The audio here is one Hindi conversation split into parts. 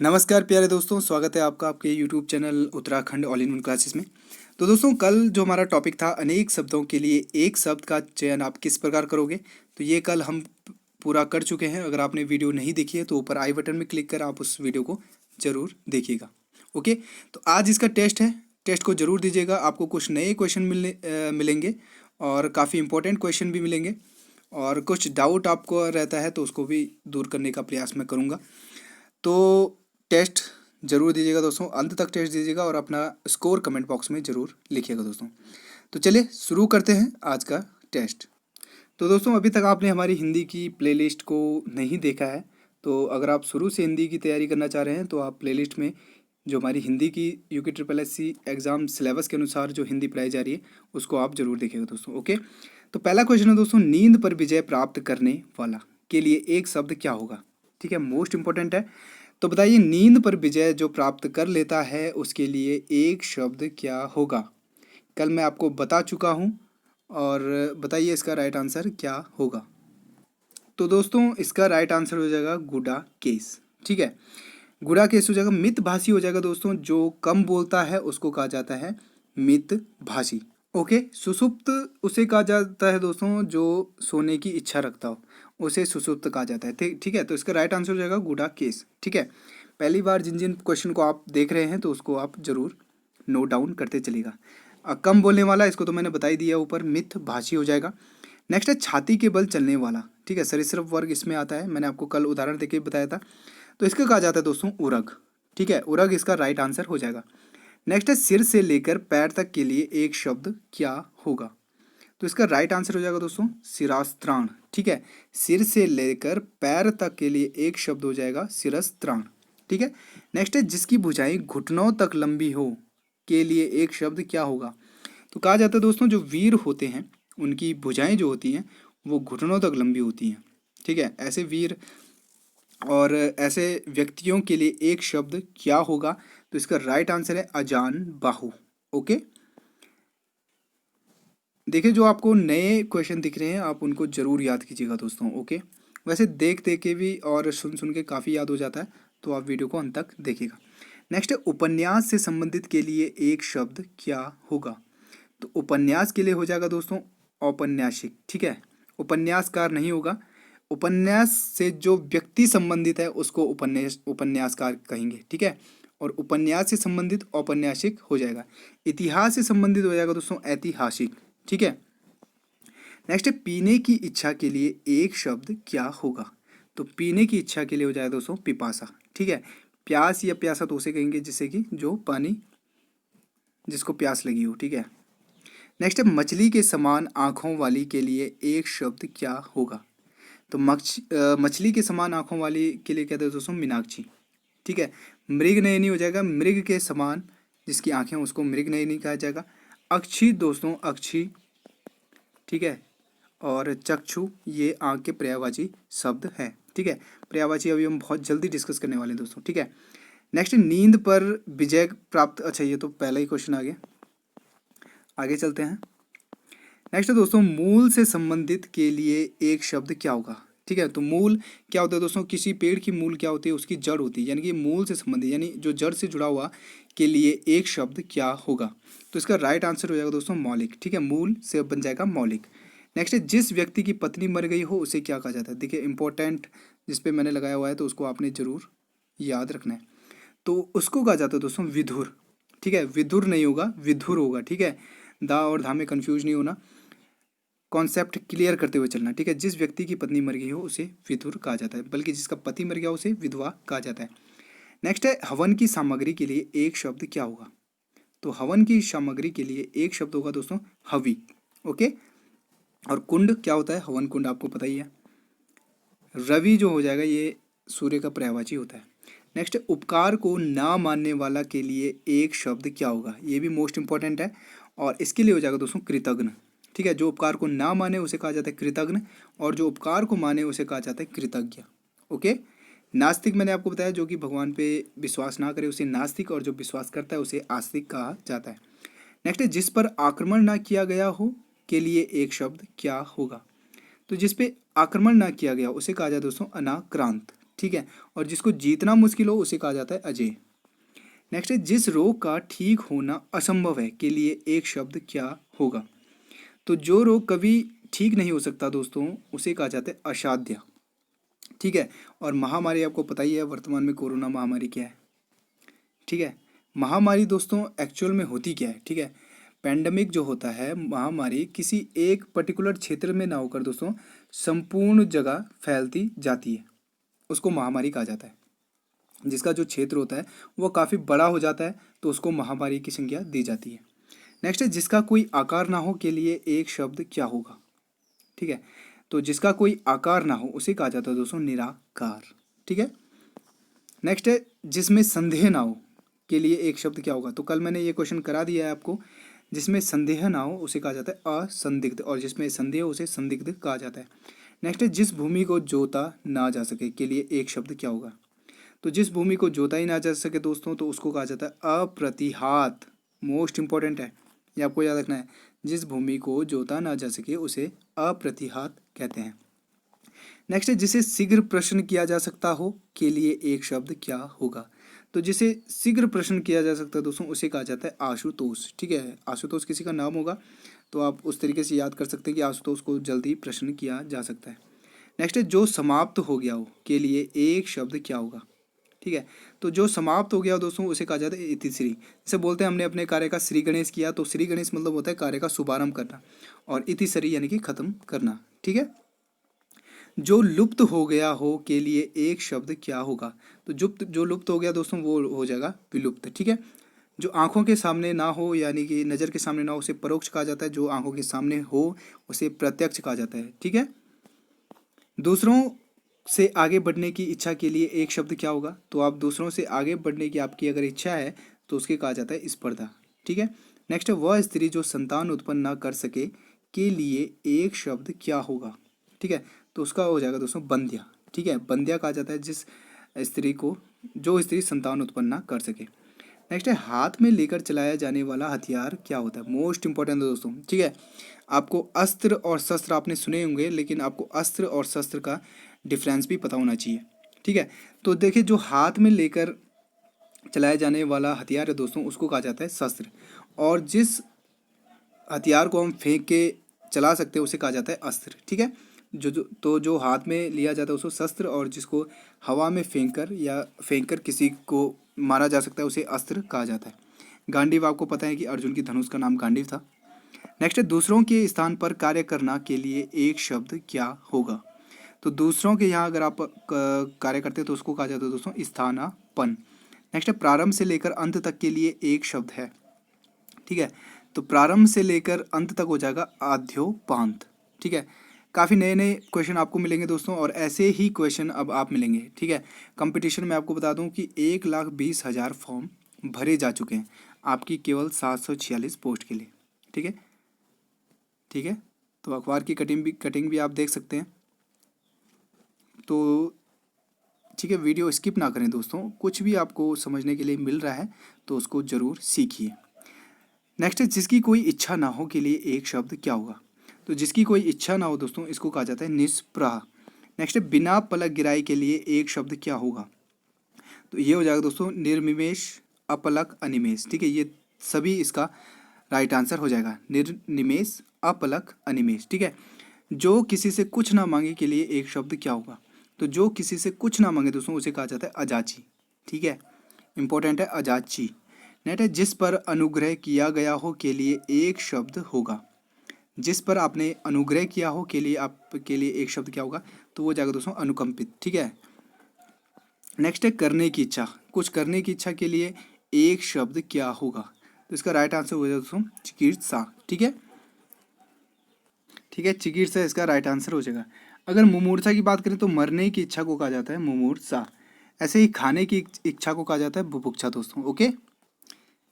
नमस्कार प्यारे दोस्तों, स्वागत है आपका आपके YouTube channel Uttarakhand all in one classes में। तो दोस्तों, कल जो हमारा टॉपिक था अनेक शब्दों के लिए एक शब्द का चयन आप किस प्रकार करोगे, तो ये कल हम पूरा कर चुके हैं। अगर आपने वीडियो नहीं देखी है तो ऊपर आई बटन में क्लिक कर आप उस वीडियो को ज़रूर देखिएगा। ओके, तो आज इसका टेस्ट है, टेस्ट को ज़रूर दीजिएगा। आपको कुछ नए क्वेश्चन मिलेंगे और काफ़ी इंपॉर्टेंट क्वेश्चन भी मिलेंगे, और कुछ डाउट आपको रहता है तो उसको भी दूर करने का प्रयास मैं करूँगा। तो टेस्ट ज़रूर दीजिएगा दोस्तों, अंत तक टेस्ट दीजिएगा और अपना स्कोर कमेंट बॉक्स में ज़रूर लिखिएगा दोस्तों। तो चलिए शुरू करते हैं आज का टेस्ट। तो दोस्तों, अभी तक आपने हमारी हिंदी की प्लेलिस्ट को नहीं देखा है, तो अगर आप शुरू से हिंदी की तैयारी करना चाह रहे हैं तो आप प्लेलिस्ट में जो हमारी हिंदी की UK triple S C exam syllabus के अनुसार जो हिंदी पढ़ाई जा रही है उसको आप ज़रूर देखिएगा दोस्तों। ओके, तो पहला क्वेश्चन है दोस्तों, नींद पर विजय प्राप्त करने वाला के लिए एक शब्द क्या होगा। ठीक है, मोस्ट इंपॉर्टेंट है। तो बताइए, नींद पर विजय जो प्राप्त कर लेता है उसके लिए एक शब्द क्या होगा। कल मैं आपको बता चुका हूँ, और बताइए इसका राइट आंसर क्या होगा। तो दोस्तों, इसका राइट आंसर हो जाएगा गुडा केस। ठीक है, गुडा केस हो जाएगा, मितभाषी हो जाएगा दोस्तों। जो कम बोलता है उसको कहा जाता है मितभाषी। ओके, सुषुप्त उसे कहा जाता है दोस्तों जो सोने की इच्छा रखता हो, उसे सुषुप्त कहा जाता है। ठीक है, तो इसका राइट आंसर हो जाएगा गुडा केस। ठीक है, पहली बार जिन जिन क्वेश्चन को आप देख रहे हैं तो उसको आप जरूर नोट डाउन करते चलिएगा। कम बोलने वाला, इसको तो मैंने बताई दिया ऊपर, मिथ भाषी हो जाएगा। नेक्स्ट है छाती के बल चलने वाला। ठीक है, सरीसृप वर्ग इसमें आता है, मैंने आपको कल उदाहरण देके बताया था। तो इसका कहा जाता है दोस्तों उरग। ठीक है, उरग इसका राइट आंसर हो जाएगा। नेक्स्ट है सिर से लेकर पैर तक के लिए एक शब्द क्या होगा। तो इसका राइट आंसर हो जाएगा दोस्तों शिरस्त्राण। ठीक है, सिर से लेकर पैर तक के लिए एक शब्द हो जाएगा शिरस्त्राण। ठीक है, नेक्स्ट है जिसकी भुजाएं घुटनों तक लंबी हो के लिए एक शब्द क्या होगा। तो कहा जाता है दोस्तों जो वीर होते हैं उनकी भुजाएं जो होती हैं वो घुटनों तक लंबी होती हैं। ठीक है, ऐसे वीर और ऐसे व्यक्तियों के लिए एक शब्द क्या होगा। तो इसका राइट आंसर है अजान बाहु। ओके, देखिए जो आपको नए क्वेश्चन दिख रहे हैं आप उनको जरूर याद कीजिएगा दोस्तों। ओके, वैसे देख देख के भी और सुन सुन के काफ़ी याद हो जाता है, तो आप वीडियो को अंत तक देखिएगा। नेक्स्ट है उपन्यास से संबंधित के लिए एक शब्द क्या होगा। तो उपन्यास के लिए हो जाएगा दोस्तों औपन्यासिक। ठीक है, उपन्यासकार नहीं होगा। उपन्यास से जो व्यक्ति संबंधित है उसको उपन्यासकार कहेंगे। ठीक है, और उपन्यास से संबंधित औपन्यासिक हो जाएगा। इतिहास से संबंधित हो जाएगा दोस्तों ऐतिहासिक। ठीक है, नेक्स्ट है पीने की इच्छा के लिए एक शब्द क्या होगा। तो पीने की इच्छा के लिए हो जाएगा दोस्तों पिपासा। ठीक है, प्यास या प्यासा तो उसे कहेंगे जिससे कि जो पानी जिसको प्यास लगी हो। ठीक है, नेक्स्ट है मछली के समान आँखों वाली के लिए एक शब्द क्या होगा। तो मछली के समान आँखों वाली के लिए कहते हैं दोस्तों मीनाक्षी। ठीक है, मृग नयनी हो जाएगा, मृग के समान जिसकी आँखें उसको मृग नयनी कहा जाएगा। अक्षी दोस्तों अक्षी। ठीक है, और चक्षु ये आँख के पर्यायवाची शब्द हैं। ठीक है, पर्यायवाची अभी हम बहुत जल्दी डिस्कस करने वाले हैं दोस्तों। ठीक है, नेक्स्ट नींद पर विजय प्राप्त, अच्छा ये तो पहला ही क्वेश्चन आगे चलते हैं। नेक्स्ट है दोस्तों मूल से संबंधित के लिए एक शब्द क्या होगा। ठीक है, तो मूल क्या होता है दोस्तों, किसी पेड़ की मूल क्या होती है, उसकी जड़ होती है, यानी कि मूल से संबंधित यानी जो जड़ से जुड़ा हुआ के लिए एक शब्द क्या होगा। तो इसका राइट आंसर हो जाएगा दोस्तों मौलिक। ठीक है, मूल से बन जाएगा मौलिक। नेक्स्ट है जिस व्यक्ति की पत्नी मर गई हो उसे क्या कहा जाता है। देखिए इंपॉर्टेंट जिसपे मैंने लगाया हुआ है तो उसको आपने जरूर याद रखना है। तो उसको कहा जाता है दोस्तों विधुर। ठीक है, विधुर नहीं होगा, विधुर होगा। ठीक है, दा और धा में कंफ्यूज नहीं होना, कॉन्सेप्ट क्लियर करते हुए चलना। ठीक है, जिस व्यक्ति की पत्नी मर गई हो उसे विधुर कहा जाता है, बल्कि जिसका पति मर गया उसे विधवा कहा जाता है। नेक्स्ट है हवन की सामग्री के लिए एक शब्द क्या होगा। तो हवन की सामग्री के लिए एक शब्द होगा दोस्तों हवि। ओके, और कुंड क्या होता है, हवन कुंड आपको पता ही है। रवि जो हो जाएगा ये सूर्य का पर्यायवाची होता है। नेक्स्ट उपकार को ना मानने वाला के लिए एक शब्द क्या होगा, ये भी मोस्ट इंपॉर्टेंट है, और इसके लिए हो जाएगा दोस्तों कृतज्ञ। ठीक है, जो उपकार को ना माने उसे कहा जाता है कृतज्ञ, और जो उपकार को माने उसे कहा जाता है कृतज्ञ। ओके, नास्तिक मैंने आपको बताया जो कि भगवान पे विश्वास ना करे उसे नास्तिक, और जो विश्वास करता है उसे आस्तिक कहा जाता है। नेक्स्ट है जिस पर आक्रमण ना किया गया हो के लिए एक शब्द क्या होगा। तो जिस पे आक्रमण ना किया गया उसे कहा जाए दोस्तों अनाक्रांत। ठीक है, और जिसको जीतना मुश्किल हो उसे कहा जाता है अजेय। नेक्स्ट है जिस रोग का ठीक होना असंभव है के लिए एक शब्द क्या होगा। तो जो रोग कभी ठीक नहीं हो सकता दोस्तों उसे कहा जाता है असाध्य। ठीक है, और महामारी आपको पता ही है वर्तमान में कोरोना महामारी क्या है। ठीक है, महामारी दोस्तों एक्चुअल में होती क्या है। ठीक है, पैंडमिक जो होता है महामारी किसी एक पर्टिकुलर क्षेत्र में ना होकर दोस्तों संपूर्ण जगह फैलती जाती है, उसको महामारी कहा जाता है। जिसका जो क्षेत्र होता है वो काफ़ी बड़ा हो जाता है तो उसको महामारी की संज्ञा दी जाती है। नेक्स्ट है जिसका कोई आकार ना हो के लिए एक शब्द क्या होगा। ठीक है, तो जिसका कोई आकार ना हो उसे कहा जाता है दोस्तों निराकार। ठीक है, नेक्स्ट है जिसमें संदेह ना हो के लिए एक शब्द क्या होगा। तो कल मैंने ये क्वेश्चन करा दिया है आपको। जिसमें संदेह ना हो उसे कहा जाता है असंदिग्ध, और जिसमें संदेह हो उसे संदिग्ध कहा जाता है। नेक्स्ट है जिस भूमि को जोता ना जा सके के लिए एक शब्द क्या होगा। तो जिस भूमि को जोता ही ना जा सके दोस्तों तो उसको कहा जाता है अप्रतिहात। मोस्ट इंपॉर्टेंट है, ये आपको याद रखना है। जिस भूमि को जोता ना जा सके उसे अप्रतिहात कहते हैं। नेक्स्ट है जिसे शीघ्र प्रश्न किया जा सकता हो के लिए एक शब्द क्या होगा। तो जिसे शीघ्र प्रश्न किया जा सकता है दोस्तों उसे कहा जाता है आशुतोष। ठीक है, आशुतोष किसी का नाम होगा तो आप उस तरीके से याद कर सकते हैं कि आशुतोष को जल्दी प्रश्न किया जा सकता है। नेक्स्ट है जो समाप्त हो गया हो के लिए एक शब्द क्या होगा। ठीक है, तो जो समाप्त हो गया दोस्तों उसे कहा जाता है इतिश्री। जैसे बोलते हैं हमने अपने कार्य का श्री गणेश किया, तो श्री गणेश मतलब होता है कार्य का शुभारंभ करना, और इतिश्री यानी कि खत्म करना। ठीक है, जो लुप्त हो गया हो के लिए एक शब्द क्या होगा। तो जो लुप्त हो गया दोस्तों वो हो जाएगा विलुप्त। ठीक है, जो आंखों के सामने ना हो यानी कि नज़र के सामने ना हो उसे परोक्ष कहा जाता है, जो आंखों के सामने हो उसे प्रत्यक्ष कहा जाता है। ठीक है, दूसरों से आगे बढ़ने की इच्छा के लिए एक शब्द क्या होगा। तो आप दूसरों से आगे बढ़ने की आपकी अगर इच्छा है तो उसके कहा जाता है स्पर्धा। ठीक है, नेक्स्ट है वह स्त्री जो संतान उत्पन्न ना कर सके के लिए एक शब्द क्या होगा। ठीक है, तो उसका हो जाएगा दोस्तों बंध्या। ठीक है, बंध्या कहा जाता है जिस स्त्री को, जो स्त्री संतान उत्पन्न ना कर सके। नेक्स्ट है हाथ में लेकर चलाया जाने वाला हथियार क्या होता है। मोस्ट इंपॉर्टेंट है दोस्तों। ठीक है, आपको अस्त्र और शस्त्र आपने सुने होंगे, लेकिन आपको अस्त्र और शस्त्र का डिफरेंस भी पता होना चाहिए। ठीक है, तो देखिए जो हाथ में लेकर चलाया जाने वाला हथियार है दोस्तों उसको कहा जाता है शस्त्र, और जिस हथियार को हम फेंक के चला सकते हैं उसे कहा जाता है अस्त्र। ठीक है, जो हाथ में लिया जाता है उसको शस्त्र, और जिसको हवा में फेंक कर किसी को मारा जा सकता है उसे अस्त्र कहा जाता है। गांडीव आपको पता है कि अर्जुन की धनुष का नाम गांडीव था। नेक्स्ट है दूसरों के स्थान पर कार्य करना के लिए एक शब्द क्या होगा। तो दूसरों के यहाँ अगर आप कार्य करते हैं तो उसको कहा जाता है दोस्तों स्थानापन्न। नेक्स्ट है प्रारंभ से लेकर अंत तक के लिए एक शब्द है। ठीक है, तो प्रारंभ से लेकर अंत तक हो जाएगा आद्योपांत। ठीक है, काफ़ी नए नए क्वेश्चन आपको मिलेंगे दोस्तों, और ऐसे ही क्वेश्चन अब आप मिलेंगे। ठीक है, कंपटीशन में आपको बता दूं कि 1,20,000 फॉर्म भरे जा चुके हैं आपकी केवल 746 पोस्ट के लिए। ठीक है, ठीक है, तो अखबार की कटिंग भी आप देख सकते हैं। तो ठीक है, वीडियो स्किप ना करें दोस्तों, कुछ भी आपको समझने के लिए मिल रहा है तो उसको ज़रूर सीखिए। नेक्स्ट है जिसकी कोई इच्छा ना हो के लिए एक शब्द क्या होगा। तो जिसकी कोई इच्छा ना हो दोस्तों इसको कहा जाता है निष्प्रह। नेक्स्ट है बिना पलक गिराई के लिए एक शब्द क्या होगा। तो ये हो जाएगा दोस्तों निर्निमेष, अपलक, अनिमेष। ठीक है, ये सभी इसका राइट आंसर हो जाएगा, निर्निमेष, अपलक, अनिमेष। ठीक है, जो किसी से कुछ ना मांगे के लिए एक शब्द क्या होगा। तो जो किसी से कुछ ना मांगे दोस्तों उसे कहा जाता है अजाची। ठीक है, इंपॉर्टेंट है अजाची। नेट है जिस पर अनुग्रह किया गया हो के लिए एक शब्द होगा। जिस पर आपने अनुग्रह किया हो के लिए आपके लिए एक शब्द क्या होगा। तो वो जाएगा दोस्तों अनुकंपित। ठीक है, नेक्स्ट है करने की इच्छा, कुछ करने की इच्छा के लिए एक शब्द क्या होगा। तो इसका राइट आंसर हो जाएगा दोस्तों चिकित्सा। ठीक है, ठीक है, चिकित्सा इसका राइट आंसर हो जाएगा। अगर मुमूर्षा की बात करें तो मरने की इच्छा को कहा जाता है मुमूर्षा। ऐसे ही खाने की इच्छा को कहा जाता है बुभुक्षा दोस्तों। ओके,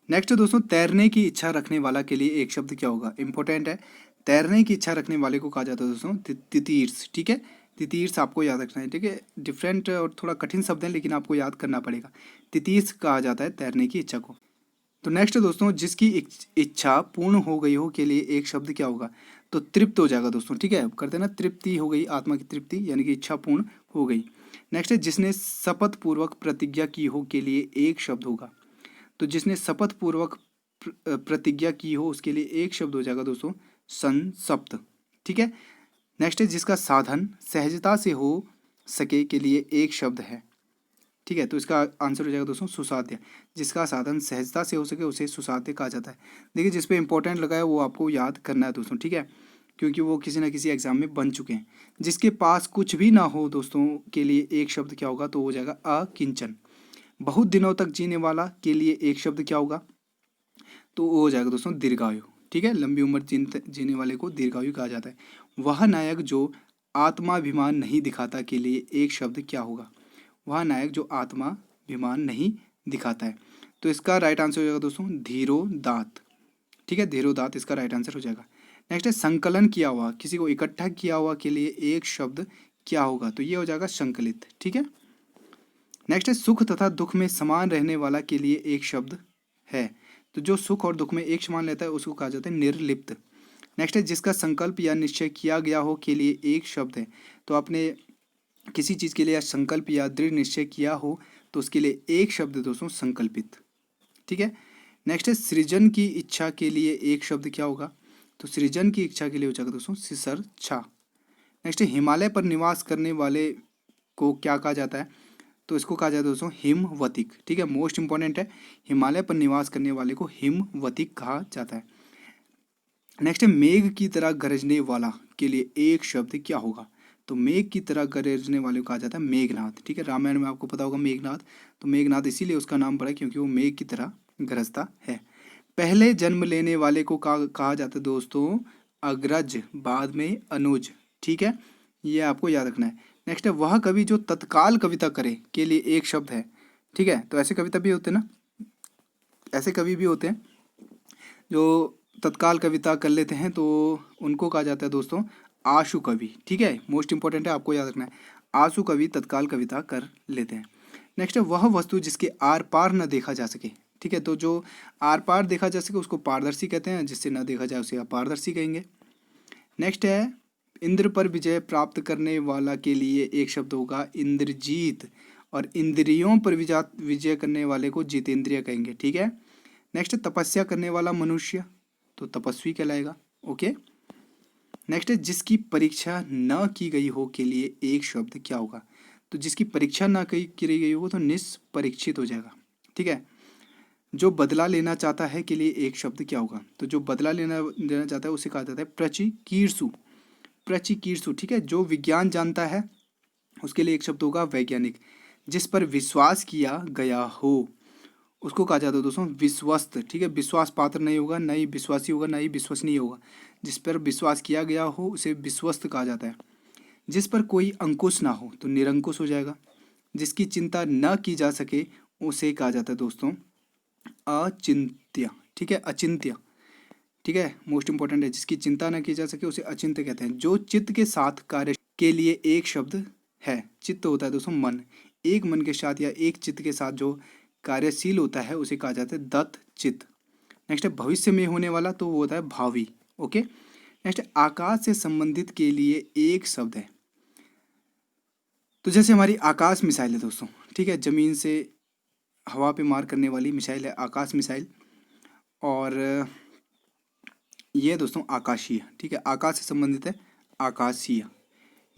नेक्स्ट दोस्तों तैरने की इच्छा रखने वाला के लिए एक शब्द क्या होगा। इंपॉर्टेंट है, तैरने की इच्छा रखने वाले को कहा जाता है दोस्तों तितीर्ष। ठीक है, तितीर्ष आपको याद रखना है। ठीक है, डिफरेंट और थोड़ा कठिन शब्द है लेकिन आपको याद करना पड़ेगा। तितीर्ष कहा जाता है तैरने की इच्छा को। तो नेक्स्ट दोस्तों जिसकी इच्छा पूर्ण हो गई हो के लिए एक शब्द क्या होगा। तो तृप्त हो जाएगा दोस्तों। ठीक है, करते हैं ना, तृप्ति हो गई, आत्मा की तृप्ति यानी कि इच्छा पूर्ण हो गई। नेक्स्ट है जिसने शपथ पूर्वक प्रतिज्ञा की हो के लिए एक शब्द होगा। तो जिसने शपथ पूर्वक प्रतिज्ञा की हो उसके लिए एक शब्द हो जाएगा दोस्तों संसप्त। ठीक है। नेक्स्ट है जिसका साधन सहजता से हो सके के लिए एक शब्द है। ठीक है, तो इसका आंसर हो जाएगा दोस्तों सुसाध्य। जिसका साधन सहजता से हो सके उसे सुसाध्य कहा जाता है। देखिए जिस पे इंपॉर्टेंट लगा है वो आपको याद करना है दोस्तों। ठीक है, क्योंकि वो किसी ना किसी एग्जाम में बन चुके हैं। जिसके पास कुछ भी ना हो दोस्तों के लिए एक शब्द क्या होगा, तो हो जाएगा अकिंचन। बहुत दिनों तक जीने वाला के लिए एक शब्द क्या होगा, तो वो हो जाएगा दोस्तों दीर्घायु। ठीक है, लंबी उम्र जीने वाले को दीर्घायु कहा जाता है। वह नायक जो आत्माभिमान नहीं दिखाता के लिए एक शब्द क्या होगा, वह नायक जो आत्माभिमान नहीं दिखाता है। तो इसका राइट आंसर हो जाएगा दोस्तों धीरोदात। ठीक है, धीरोदात इसका राइट आंसर हो जाएगा। नेक्स्ट है संकलन किया हुआ, किसी को इकट्ठा किया हुआ के लिए एक शब्द क्या होगा, तो ये हो जाएगा संकलित। ठीक है। नेक्स्ट है सुख तथा दुख में समान रहने वाला के लिए एक शब्द है। तो जो सुख और दुख में एक समान रहता है उसको कहा जाता है निर्लिप्त। नेक्स्ट है जिसका संकल्प या निश्चय किया गया हो के लिए एक शब्द है। तो आपने किसी चीज़ के लिए संकल्प या दृढ़ निश्चय किया हो तो उसके लिए एक शब्द दोस्तों संकल्पित। ठीक है। नेक्स्ट है सृजन की इच्छा के लिए एक शब्द क्या होगा, तो सृजन की इच्छा के लिए हो जाएगा दोस्तों सिसरछा। नेक्स्ट है हिमालय पर निवास करने वाले को क्या कहा जाता है, तो इसको कहा जाता है दोस्तों हिमवतिक। ठीक है, मोस्ट इंपॉर्टेंट है, हिमालय पर निवास करने वाले को हिमवतिक कहा जाता है। नेक्स्ट है मेघ की तरह गरजने वाला के लिए एक शब्द क्या होगा, तो मेघ की तरह गरजने वाले को कहा जाता है मेघनाद। ठीक है, रामायण में आपको पता होगा मेघनाद, तो मेघनाद इसीलिए उसका नाम पड़ा क्योंकि वो मेघ की तरह गरजता है। पहले जन्म लेने वाले को कहा जाता है दोस्तों अग्रज, बाद में अनुज। ठीक है, ये आपको याद रखना है। नेक्स्ट है वह कवि जो तत्काल कविता करे के लिए एक शब्द है। ठीक है, तो ऐसे कविता भी होते हैं ना, ऐसे कवि भी होते हैं जो तत्काल कविता कर लेते हैं, तो उनको कहा जाता है दोस्तों आशु कवि। ठीक है, मोस्ट इंपॉर्टेंट है, आपको याद रखना है, आशु कवि तत्काल कविता कर लेते हैं। नेक्स्ट है वह वस्तु जिसके आर पार न देखा जा सके। ठीक है, तो जो आर पार देखा जा सके उसको पारदर्शी कहते हैं, जिससे न देखा जाए उसे अपारदर्शी कहेंगे। नेक्स्ट है इंद्र पर विजय प्राप्त करने वाला के लिए एक शब्द होगा इंद्रजीत, और इंद्रियों पर विजय करने वाले को जितेंद्रिय कहेंगे। ठीक है। नेक्स्ट तपस्या करने वाला मनुष्य तो तपस्वी कहलाएगा। ओके। नेक्स्ट है जिसकी परीक्षा न की गई हो के लिए एक शब्द क्या होगा, तो जिसकी परीक्षा न की गई हो तो निष्परीक्षित हो जाएगा। ठीक है। जो बदला लेना चाहता है के लिए एक शब्द क्या होगा, तो जो बदला लेना चाहता है उसे कहा जाता है प्रचिकीर्षु। प्रचिकीर्षु। ठीक है, जो विज्ञान जानता है उसके लिए एक शब्द होगा वैज्ञानिक। जिस पर विश्वास किया गया हो उसको कहा जाता है दोस्तों विश्वस्त। ठीक है, विश्वास पात्र नहीं होगा, ना ही विश्वासी होगा, ना ही विश्वसनीय होगा। जिस पर विश्वास किया गया हो उसे विश्वस्त कहा जाता है। जिस पर कोई अंकुश ना हो तो निरंकुश हो जाएगा। जिसकी चिंता न की जा सके उसे कहा जाता है दोस्तों अचिंत्य। ठीक है, अचिंत्य। ठीक है, मोस्ट इंपॉर्टेंट है, जिसकी चिंता न की जा सके उसे अचिंत्य कहते हैं। जो चित्त के साथ कार्य के लिए एक शब्द है, चित्त होता है दोस्तों मन, एक मन के साथ या एक चित्त के साथ जो कार्यशील होता है उसे कहा जाता है दत्त चित्त। नेक्स्ट है भविष्य में होने वाला, तो वो होता है भावी। ओके। नेक्स्ट आकाश से संबंधित के लिए एक शब्द है, तो जैसे हमारी आकाश मिसाइल है दोस्तों। ठीक है, जमीन से हवा पे मार करने वाली मिसाइल है आकाश मिसाइल, और ये दोस्तों आकाशीय। ठीक है, आकाश से संबंधित है आकाशीय।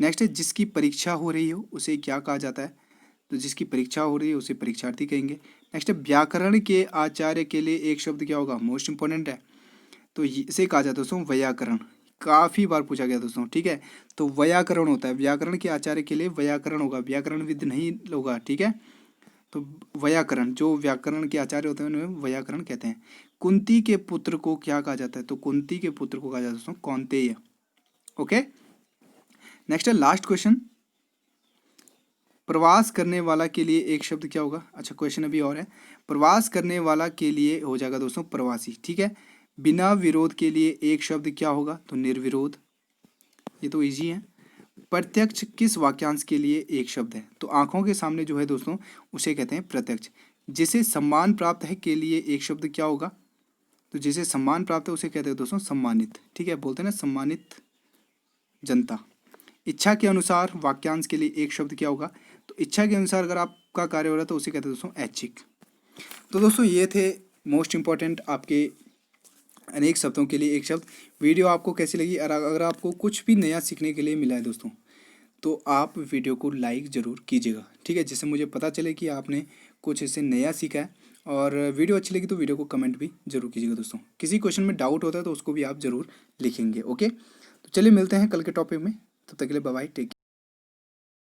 नेक्स्ट है जिसकी परीक्षा हो रही हो उसे क्या कहा जाता है, तो जिसकी परीक्षा हो रही है उसे परीक्षार्थी कहेंगे। नेक्स्ट है व्याकरण के आचार्य के लिए एक शब्द क्या होगा, मोस्ट इंपॉर्टेंट है, तो इसे कहा जाता है दोस्तों व्याकरण। काफ़ी बार पूछा गया दोस्तों। ठीक है, तो व्याकरण होता है, व्याकरण के आचार्य के लिए व्याकरण होगा, व्याकरणविद नहीं होगा। ठीक है, तो व्याकरण, जो व्याकरण के आचार्य होते हैं उन्हें व्याकरण कहते हैं। कुंती के पुत्र को क्या कहा जाता है, तो कुंती के पुत्र को कहा जाता है दोस्तों कौन्तेय। ओके। नेक्स्ट है लास्ट क्वेश्चन, प्रवास करने वाला के लिए एक शब्द क्या होगा। अच्छा, क्वेश्चन अभी और है, प्रवास करने वाला के लिए हो जाएगा दोस्तों प्रवासी। ठीक है, बिना विरोध के लिए एक शब्द क्या होगा, तो निर्विरोध। ये तो इजी है। प्रत्यक्ष किस वाक्यांश के लिए एक शब्द है, तो आंखों के सामने जो है दोस्तों उसे कहते हैं प्रत्यक्ष। जिसे सम्मान प्राप्त है के लिए एक शब्द क्या होगा, तो जिसे सम्मान प्राप्त है उसे कहते हैं दोस्तों सम्मानित। ठीक है, बोलते हैं ना सम्मानित जनता, इच्छा के अनुसार वाक्यांश के लिए एक शब्द क्या होगा, तो इच्छा के अनुसार अगर आपका कार्य हो रहा है तो उसे कहते हैं दोस्तों ऐच्छिक। तो दोस्तों ये थे मोस्ट इम्पॉर्टेंट आपके अनेक शब्दों के लिए एक शब्द। वीडियो आपको कैसी लगी, और अगर आपको कुछ भी नया सीखने के लिए मिला है दोस्तों, तो आप वीडियो को लाइक ज़रूर कीजिएगा, ठीक है, जिससे मुझे पता चले कि आपने कुछ इससे नया सीखा है। और वीडियो अच्छी लगी तो वीडियो को कमेंट भी जरूर कीजिएगा दोस्तों। किसी क्वेश्चन में डाउट होता है तो उसको भी आप ज़रूर लिखेंगे। ओके, तो चलिए मिलते हैं कल के टॉपिक में, तब तक के लिए बाय बाय, टेक केयर।